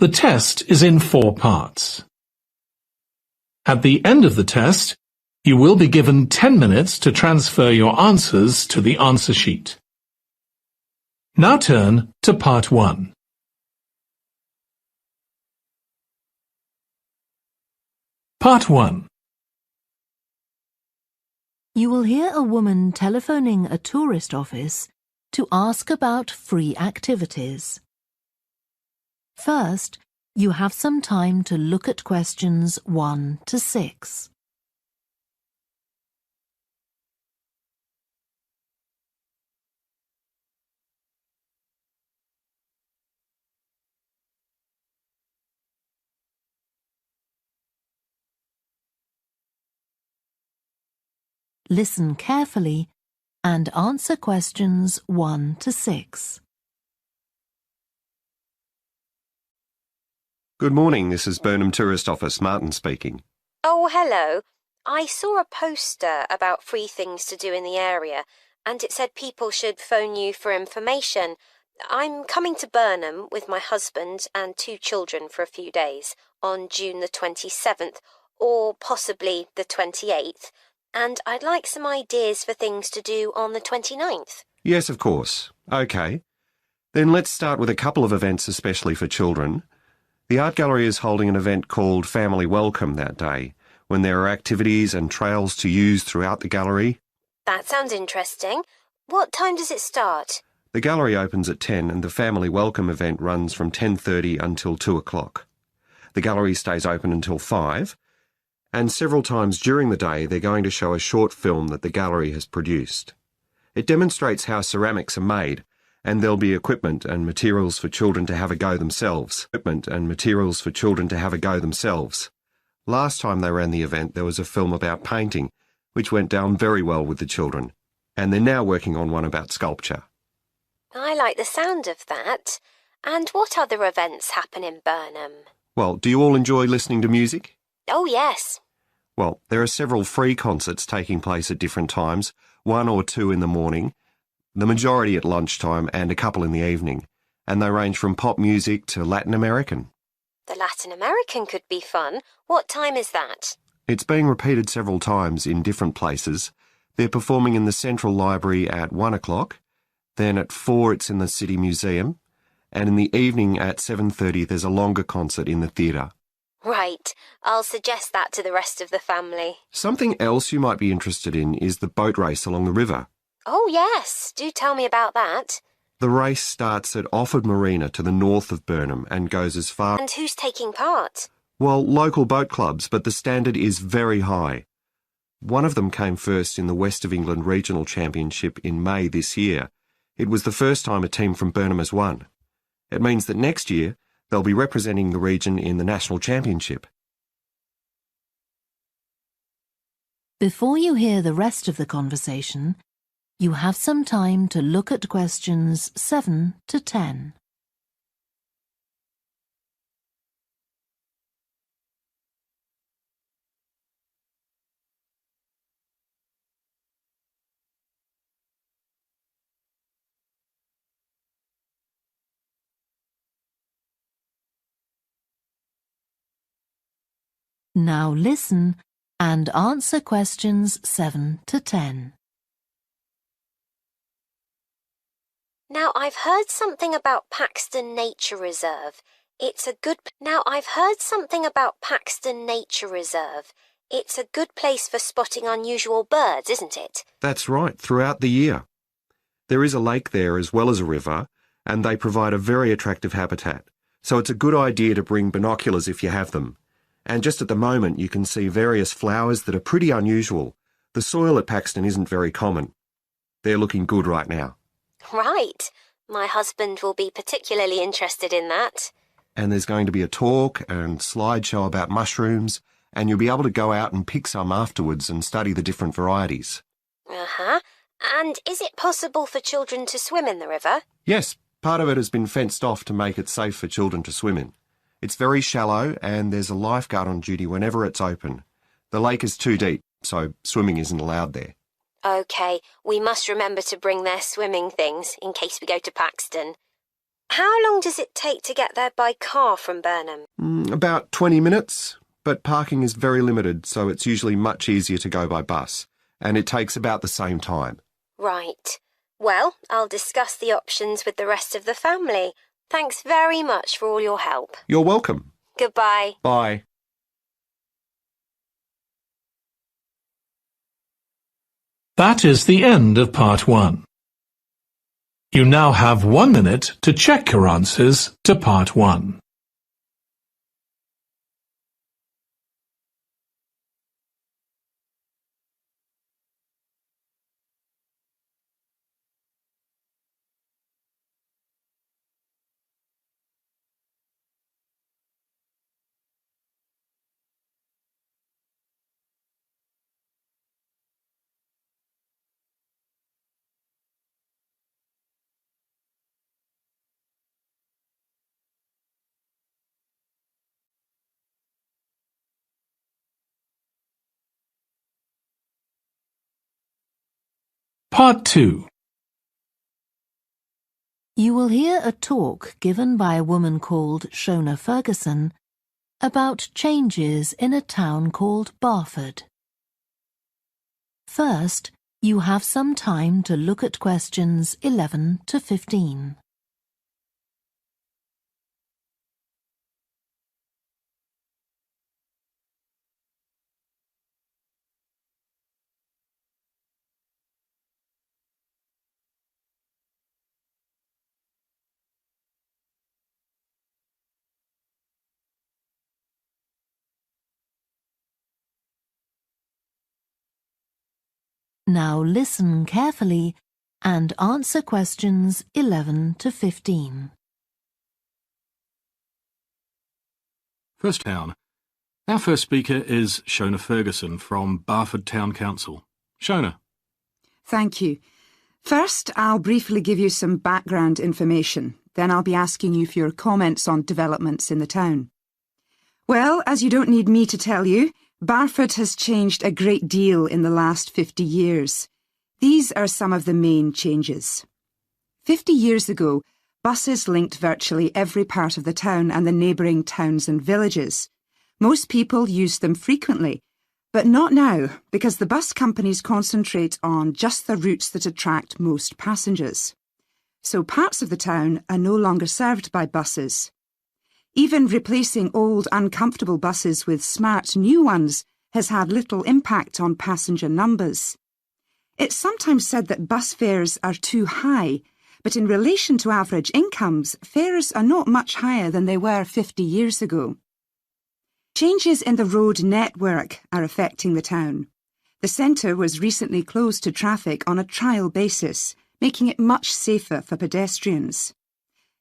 The test is in 4 parts. At the end of the test, you will be given 10 minutes to transfer your answers to the answer sheet. Now turn to Part 1. Part 1. You will hear a woman telephoning a tourist office to ask about free activities. First, you have some time to look at questions 1 to 6. Listen carefully and answer questions 1 to 6. Good morning, this is Burnham Tourist Office, Martin speaking. Oh, hello. I saw a poster about free things to do in the area, and it said people should phone you for information. I'm coming to Burnham with my husband and 2 children for a few days on June the 27th, or possibly the 28th, and I'd like some ideas for things to do on the 29th. Yes, of course. OK. Then let's start with a couple of events especially for children. The art gallery is holding an event called Family Welcome that day, when there are activities and trails to use throughout the gallery. That sounds interesting. What time does it start? The gallery opens at 10 and the Family Welcome event runs from 10:30 until 2 o'clock. The gallery stays open until 5, and several times during the day they're going to show a short film that the gallery has produced. It demonstrates how ceramics are made, and there'll be equipment and materials for children to have a go themselves. Last time they ran the event, there was a film about painting, which went down very well with the children, and they're now working on one about sculpture. I like the sound of that. And what other events happen in Burnham? Well, do you all enjoy listening to music? Oh, yes. Well, there are several free concerts taking place at different times, 1 or 2 in the morning, the majority at lunchtime and a couple in the evening, and they range from pop music to Latin American. The Latin American could be fun. What time is that? It's being repeated several times in different places. They're performing in the Central Library at 1 o'clock, then at 4 it's in the City Museum, and in the evening at 7:30 there's a longer concert in the theatre. Right. I'll suggest that to the rest of the family. Something else you might be interested in is the boat race along the river. Oh, yes. Do tell me about that. The race starts at Offord Marina to the north of Burnham and goes as far... And who's taking part? Well, local boat clubs, but the standard is very high. One of them came first in the West of England Regional Championship in May this year. It was the first time a team from Burnham has won. It means that next year they'll be representing the region in the National Championship. Before you hear the rest of the conversation, you have some time to look at questions 7 to 10. Now listen and answer questions 7 to 10. Now, I've heard something about Paxton Nature Reserve. It's a good place for spotting unusual birds, isn't it? That's right, throughout the year. There is a lake there as well as a river, and they provide a very attractive habitat. So it's a good idea to bring binoculars if you have them. And just at the moment you can see various flowers that are pretty unusual. The soil at Paxton isn't very common. They're looking good right now. Right. My husband will be particularly interested in that. And there's going to be a talk and slideshow about mushrooms, and you'll be able to go out and pick some afterwards and study the different varieties. Uh-huh. And is it possible for children to swim in the river? Yes, part of it has been fenced off to make it safe for children to swim in. It's very shallow and there's a lifeguard on duty whenever it's open. The lake is too deep, so swimming isn't allowed there. OK, we must remember to bring their swimming things in case we go to Paxton. How long does it take to get there by car from Burnham? About 20 minutes, but parking is very limited, so it's usually much easier to go by bus, and it takes about the same time. Right. Well, I'll discuss the options with the rest of the family. Thanks very much for all your help. You're welcome. Goodbye. Bye. That is the end of part 1. You now have 1 minute to check your answers to part 1. Part 2. You will hear a talk given by a woman called Shona Ferguson about changes in a town called Barford. First, you have some time to look at questions 11 to 15. Now listen carefully and answer questions 11 to 15. First town. Our first speaker is Shona Ferguson from Barford Town Council. Shona. Thank you. First, I'll briefly give you some background information. Then I'll be asking you for your comments on developments in the town. Well, as you don't need me to tell you, Barford has changed a great deal in the last 50 years. These are some of the main changes. 50 years ago, buses linked virtually every part of the town and the neighbouring towns and villages. Most people used them frequently, but not now, because the bus companies concentrate on just the routes that attract most passengers. So parts of the town are no longer served by buses. Even replacing old, uncomfortable buses with smart new ones has had little impact on passenger numbers. It's sometimes said that bus fares are too high, but in relation to average incomes, fares are not much higher than they were 50 years ago. Changes in the road network are affecting the town. The centre was recently closed to traffic on a trial basis, making it much safer for pedestrians.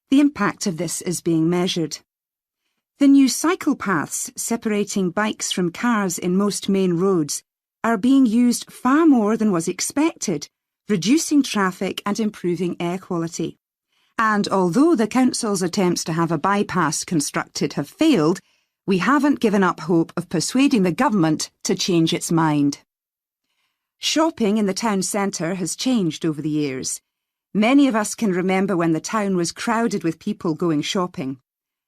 The impact of this is being measured. The new cycle paths separating bikes from cars in most main roads are being used far more than was expected, reducing traffic and improving air quality. And although the council's attempts to have a bypass constructed have failed, we haven't given up hope of persuading the government to change its mind. Shopping in the town centre has changed over the years. Many of us can remember when the town was crowded with people going shopping.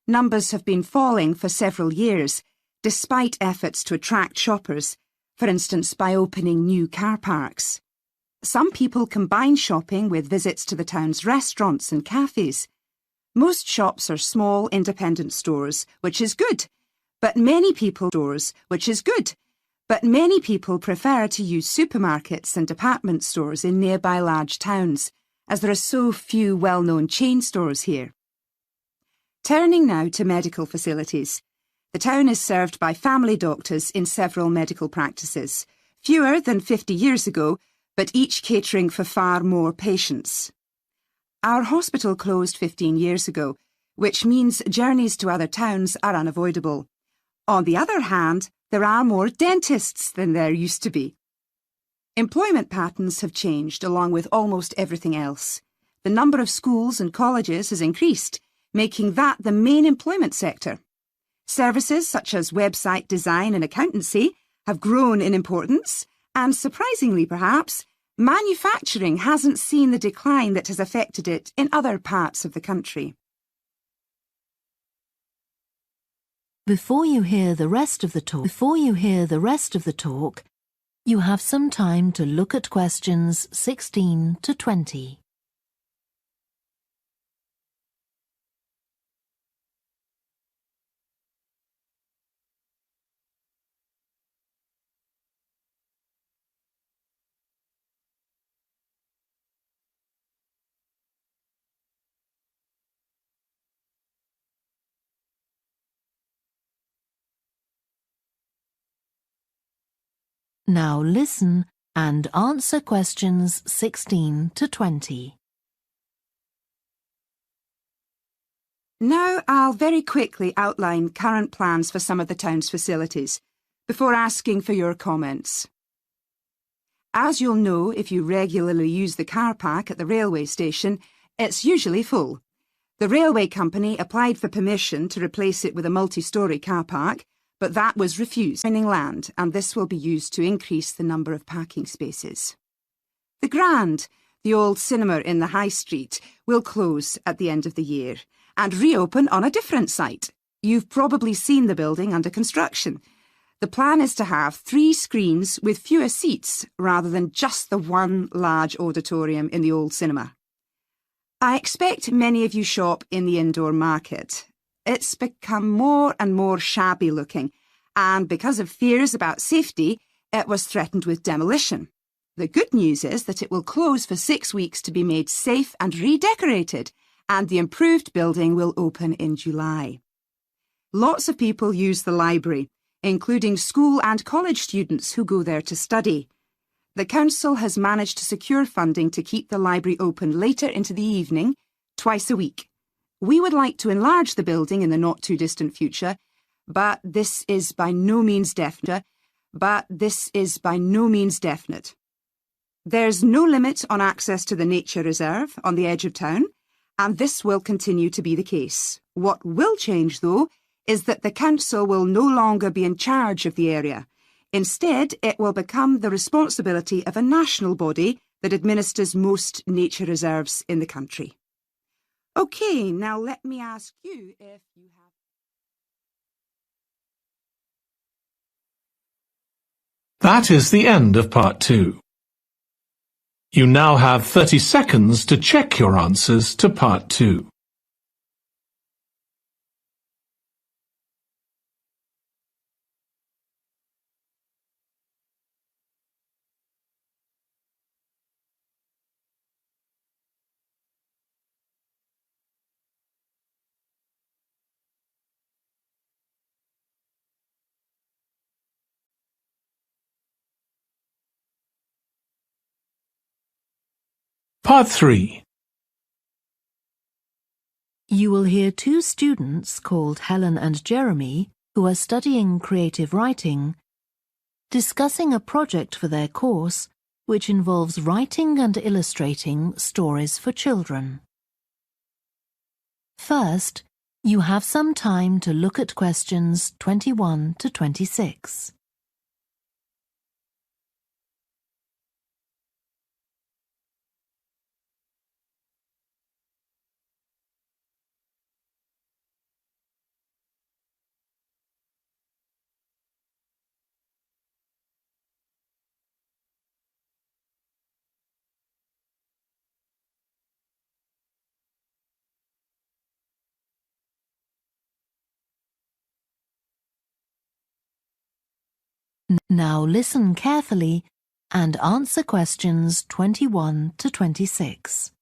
Numbers have been falling for several years, despite efforts to attract shoppers, for instance by opening new car parks. Some people combine shopping with visits to the town's restaurants and cafes. Most shops are small, independent stores, which is good, but many people prefer to use supermarkets and department stores in nearby large towns, as there are so few well-known chain stores here. Turning now to medical facilities. The town is served by family doctors in several medical practices, fewer than 50 years ago, but each catering for far more patients. Our hospital closed 15 years ago, which means journeys to other towns are unavoidable. On the other hand, there are more dentists than there used to be. Employment patterns have changed along with almost everything else. The number of schools and colleges has increased, making that the main employment sector. Services such as website design and accountancy have grown in importance, and surprisingly perhaps, manufacturing hasn't seen the decline that has affected it in other parts of the country. Before you hear the rest of the talk, you have some time to look at questions 16 to 20. Now listen and answer questions 16 to 20. Now I'll very quickly outline current plans for some of the town's facilities, before asking for your comments. As you'll know if you regularly use the car park at the railway station, it's usually full. The railway company applied for permission to replace it with a multi-storey car park, but that was refused. Land, and this will be used to increase the number of parking spaces. The Grand, the old cinema in the High Street, will close at the end of the year and reopen on a different site. You've probably seen the building under construction. The plan is to have 3 screens with fewer seats rather than just the one large auditorium in the old cinema. I expect many of you shop in the indoor market. It's become more and more shabby looking, and because of fears about safety, it was threatened with demolition. The good news is that it will close for 6 weeks to be made safe and redecorated, and the improved building will open in July. Lots of people use the library, including school and college students who go there to study. The council has managed to secure funding to keep the library open later into the evening, twice a week. We would like to enlarge the building in the not-too-distant future, but this is by no means definite. There's no limit on access to the nature reserve on the edge of town, and this will continue to be the case. What will change, though, is that the council will no longer be in charge of the area. Instead, it will become the responsibility of a national body that administers most nature reserves in the country. OK, now let me ask you if you have... That is the end of part 2. You now have 30 seconds to check your answers to part 2. Part 3. You will hear 2 students called Helen and Jeremy, who are studying creative writing, discussing a project for their course which involves writing and illustrating stories for children. First, you have some time to look at questions 21 to 26. Now listen carefully and answer questions 21 to 26.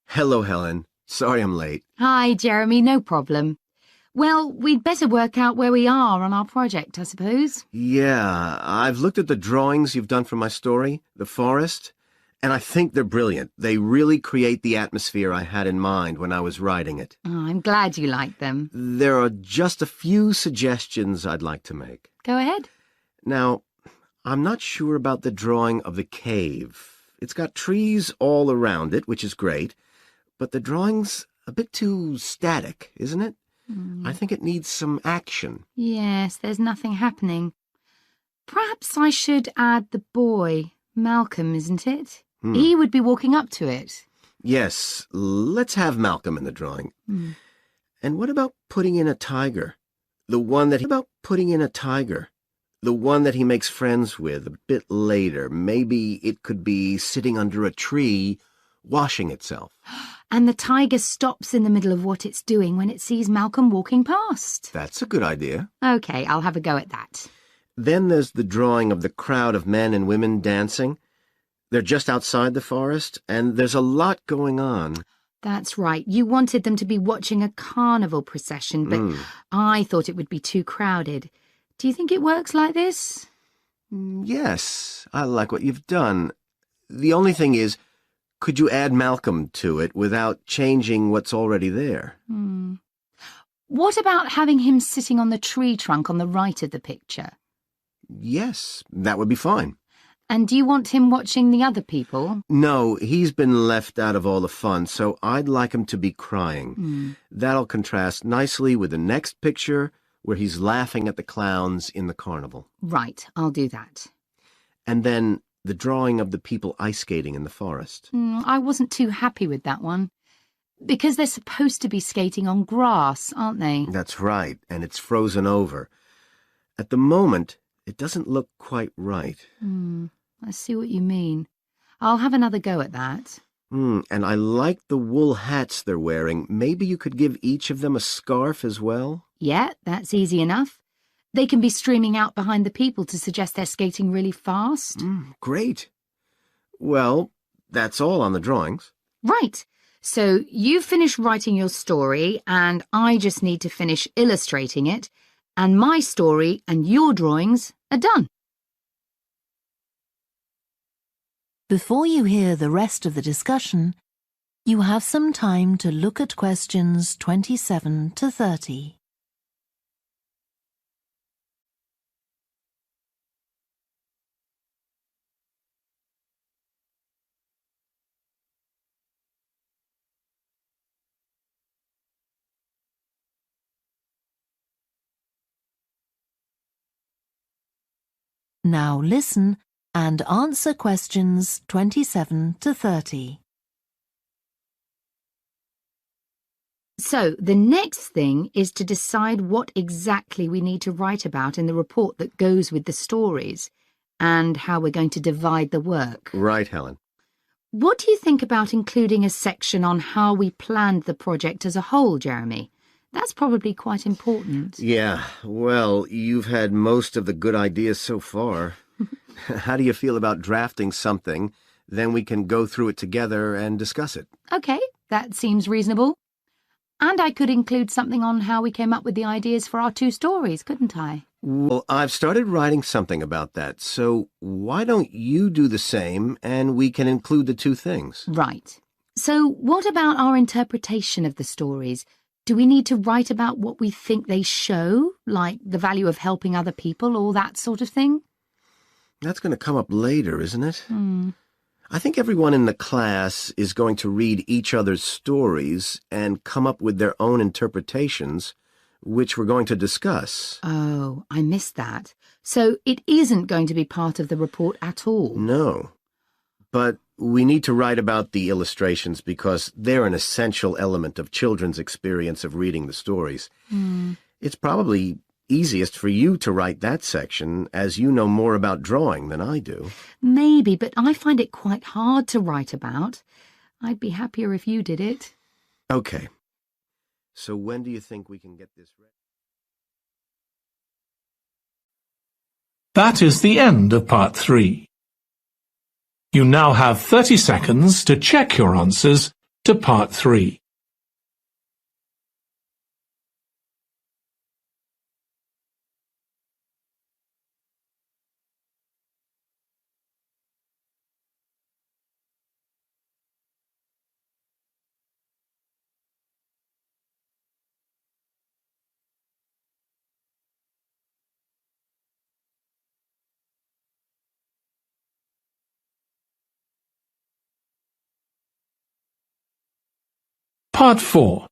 Hello, Helen. Sorry I'm late. Hi, Jeremy, no problem. Well, we'd better work out where we are on our project, I suppose. Yeah, I've looked at the drawings you've done for my story, The Forest, and I think they're brilliant. They really create the atmosphere I had in mind when I was writing it. Oh, I'm glad you like them. There are just a few suggestions I'd like to make. Go ahead. Now, I'm not sure about the drawing of the cave. It's got trees all around it, which is great, but the drawing's a bit too static, isn't it? I think it needs some action. Yes, there's nothing happening. Perhaps I should add the boy, Malcolm, isn't it? He would be walking up to it. Yes, let's have Malcolm in the drawing. And what about putting in a tiger? The one that he makes friends with a bit later. Maybe it could be sitting under a tree, washing itself. And the tiger stops in the middle of what it's doing when it sees Malcolm walking past. That's a good idea. OK, I'll have a go at that. Then there's the drawing of the crowd of men and women dancing. They're just outside the forest, and there's a lot going on. That's right. You wanted them to be watching a carnival procession, but I thought it would be too crowded. Do you think it works like this? Yes, I like what you've done. The only thing is, could you add Malcolm to it without changing what's already there? What about having him sitting on the tree trunk on the right of the picture? Yes, that would be fine. And do you want him watching the other people? No, he's been left out of all the fun, so I'd like him to be crying. That'll contrast nicely with the next picture, where he's laughing at the clowns in the carnival. Right, I'll do that. And then the drawing of the people ice skating in the forest. I wasn't too happy with that one. Because they're supposed to be skating on grass, aren't they? That's right, and it's frozen over. At the moment, it doesn't look quite right. I see what you mean. I'll have another go at that. And I like the wool hats they're wearing. Maybe you could give each of them a scarf as well? Yeah, that's easy enough. They can be streaming out behind the people to suggest they're skating really fast. Great. Well, that's all on the drawings. Right. So you finish writing your story, and I just need to finish illustrating it, and my story and your drawings are done. Before you hear the rest of the discussion, you have some time to look at questions 27 to 30. Now listen and answer questions 27 to 30. So the next thing is to decide what exactly we need to write about in the report that goes with the stories and how we're going to divide the work. Right, Helen. What do you think about including a section on how we planned the project as a whole, Jeremy? That's probably quite important. Yeah, well, you've had most of the good ideas so far. How do you feel about drafting something? Then we can go through it together and discuss it. OK, that seems reasonable. And I could include something on how we came up with the ideas for our two stories, couldn't I? Well, I've started writing something about that, so why don't you do the same and we can include the two things? Right. So what about our interpretation of the stories? Do we need to write about what we think they show, like the value of helping other people or that sort of thing? That's going to come up later, isn't it? I think everyone in the class is going to read each other's stories and come up with their own interpretations, which we're going to discuss. Oh, I missed that. So it isn't going to be part of the report at all? No. But we need to write about the illustrations because they're an essential element of children's experience of reading the stories. It's probably easiest for you to write that section, as you know more about drawing than I do. Maybe, but I find it quite hard to write about. I'd be happier if you did it. Okay. So when do you think we can get this ready? That is the end of part 3. You now have 30 seconds to check your answers to part 3. Part 4.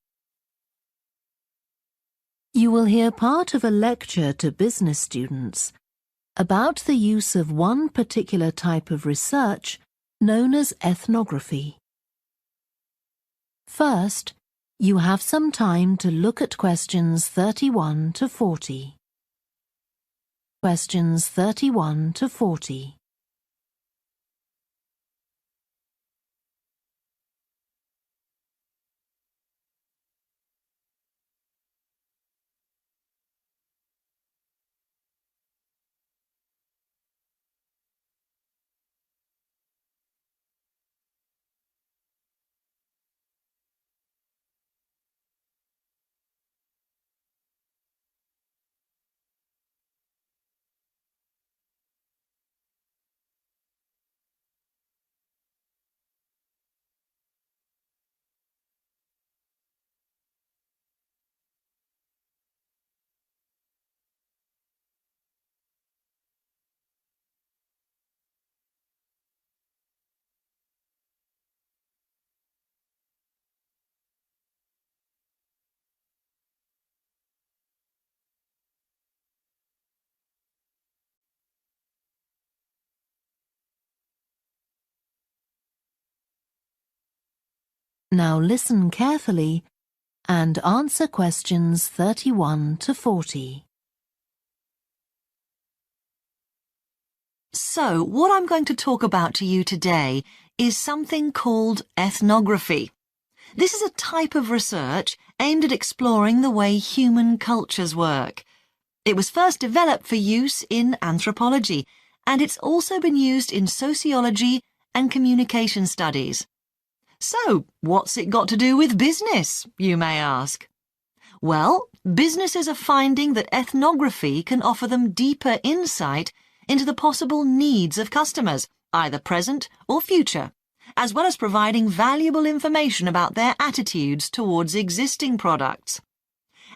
You will hear part of a lecture to business students about the use of one particular type of research known as ethnography. First, You have some time to look at questions 31 to 40. Questions 31 to 40. Now listen carefully and answer questions 31 to 40. So, what I'm going to talk about to you today is something called ethnography. This is a type of research aimed at exploring the way human cultures work. It was first developed for use in anthropology, and it's also been used in sociology and communication studies. So, what's it got to do with business, you may ask? Well, businesses are finding that ethnography can offer them deeper insight into the possible needs of customers, either present or future, as well as providing valuable information about their attitudes towards existing products.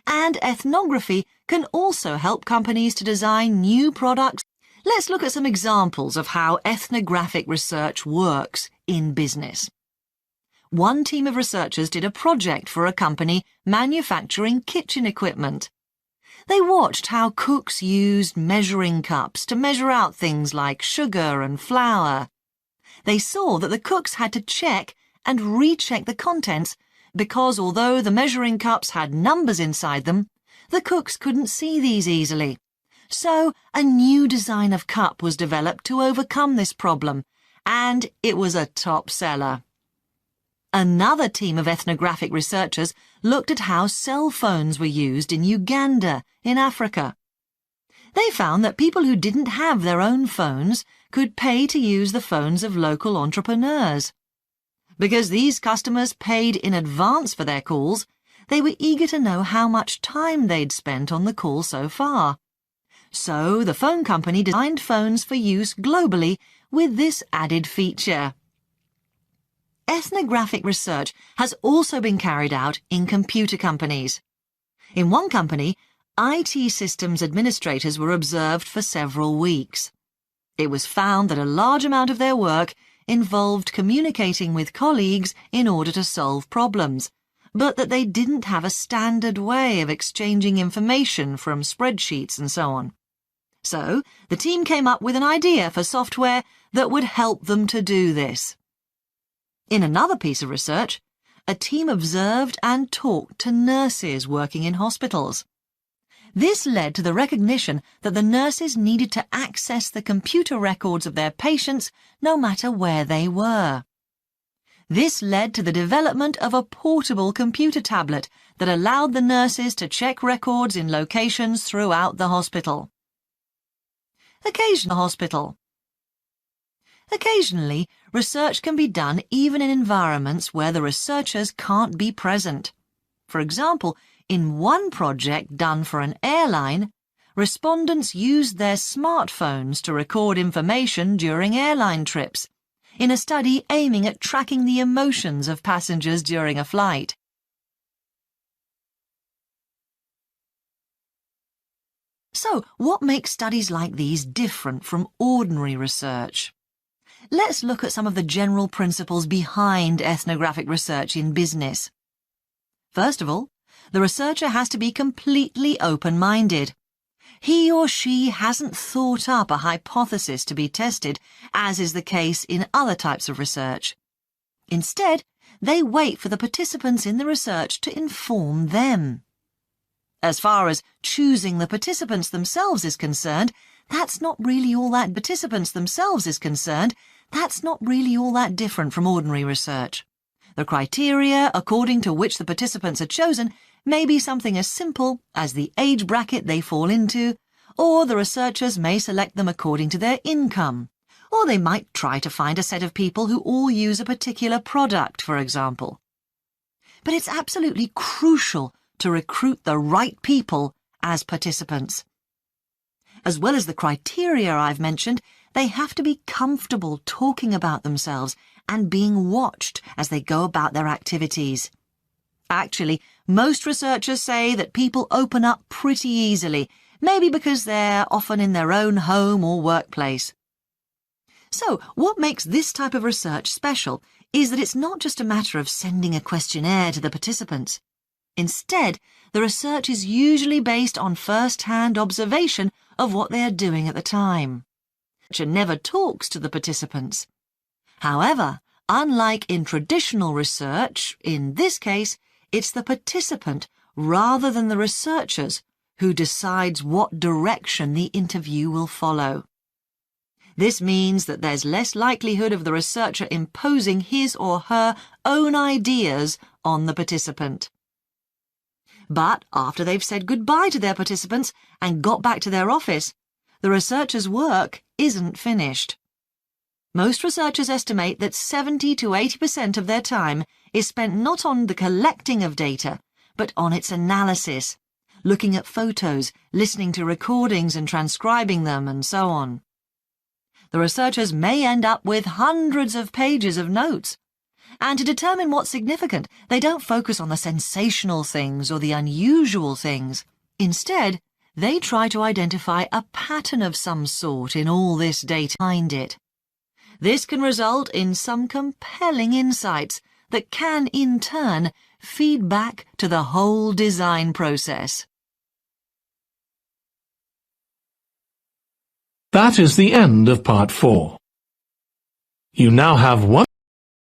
And ethnography can also help companies to design new products. Let's look at some examples of how ethnographic research works in business. One team of researchers did a project for a company manufacturing kitchen equipment. They watched how cooks used measuring cups to measure out things like sugar and flour. They saw that the cooks had to check and recheck the contents because although the measuring cups had numbers inside them, the cooks couldn't see these easily. So a new design of cup was developed to overcome this problem, and it was a top seller. Another team of ethnographic researchers looked at how cell phones were used in Uganda, in Africa. They found that people who didn't have their own phones could pay to use the phones of local entrepreneurs. Because these customers paid in advance for their calls, they were eager to know how much time they'd spent on the call so far. So the phone company designed phones for use globally with this added feature. Ethnographic research has also been carried out in computer companies. In one company, IT systems administrators were observed for several weeks. It was found that a large amount of their work involved communicating with colleagues in order to solve problems, but that they didn't have a standard way of exchanging information from spreadsheets and so on. So, the team came up with an idea for software that would help them to do this. In another piece of research, a team observed and talked to nurses working in hospitals. This led to the recognition that the nurses needed to access the computer records of their patients no matter where they were. This led to the development of a portable computer tablet that allowed the nurses to check records in locations throughout the hospital. Occasionally, research can be done even in environments where the researchers can't be present. For example, in one project done for an airline, respondents used their smartphones to record information during airline trips, in a study aiming at tracking the emotions of passengers during a flight. So, what makes studies like these different from ordinary research? Let's look at some of the general principles behind ethnographic research in business. First of all, the researcher has to be completely open-minded. He or she hasn't thought up a hypothesis to be tested, as is the case in other types of research. Instead, they wait for the participants in the research to inform them. As far as choosing the participants themselves is concerned, that's not really all that different from ordinary research. The criteria according to which the participants are chosen may be something as simple as the age bracket they fall into, or the researchers may select them according to their income, or they might try to find a set of people who all use a particular product, for example. But it's absolutely crucial to recruit the right people as participants. As well as the criteria I've mentioned, they have to be comfortable talking about themselves and being watched as they go about their activities. Actually, most researchers say that people open up pretty easily, maybe because they're often in their own home or workplace. So, what makes this type of research special is that it's not just a matter of sending a questionnaire to the participants. Instead, the research is usually based on first-hand observation of what they are doing at the time. The researcher never talks to the participants. However, unlike in traditional research, in this case, it's the participant rather than the researchers who decides what direction the interview will follow. This means that there's less likelihood of the researcher imposing his or her own ideas on the participant. But after they've said goodbye to their participants and got back to their office, the researcher's work isn't finished. Most researchers estimate that 70 to 80% of their time is spent not on the collecting of data, but on its analysis, looking at photos, listening to recordings and transcribing them, and so on. The researchers may end up with hundreds of pages of notes. And to determine what's significant, they don't focus on the sensational things or the unusual things. Instead, they try to identify a pattern of some sort in all this data behind it. This can result in some compelling insights that can, in turn, feed back to the whole design process. That is the end of part 4. You now have one